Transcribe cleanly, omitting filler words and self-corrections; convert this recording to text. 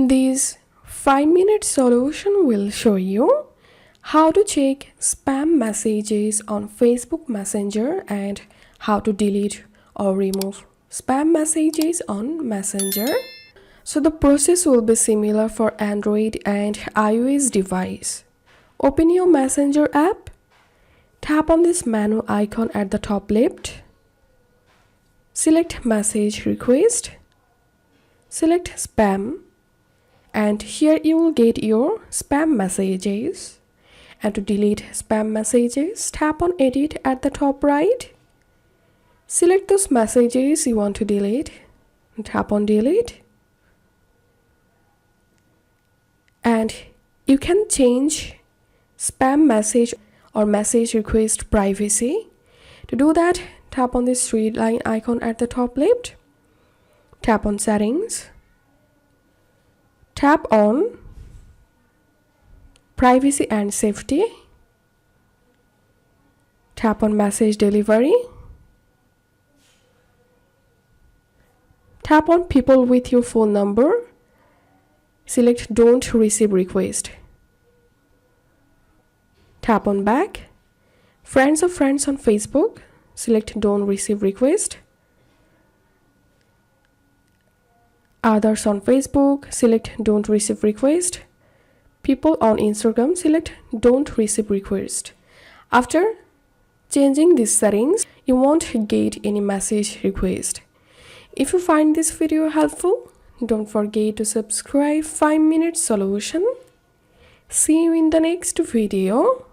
This 5-minute solution will show you how to check spam messages on Facebook Messenger and how to delete or remove spam messages on Messenger. So the process will be similar for Android and iOS device. Open your Messenger app. Tap on this menu icon at the top left. Select message request. Select spam. And here you will get your spam messages. And to delete spam messages, tap on edit at the top right. Select those messages you want to delete and tap on delete. And you can change spam message or message request privacy. To do that, tap on this three-line icon at the top left. Tap on settings. Tap on privacy and safety. Tap on message delivery. Tap on people with your phone number. Select don't receive request. Tap on back. Friends of friends on Facebook. Select don't receive request. Others on Facebook. Select don't receive request. People on Instagram. Select don't receive request. After changing these settings, you won't get any message request. If you find this video helpful, don't forget to subscribe 5-minute solution. See you in the next video.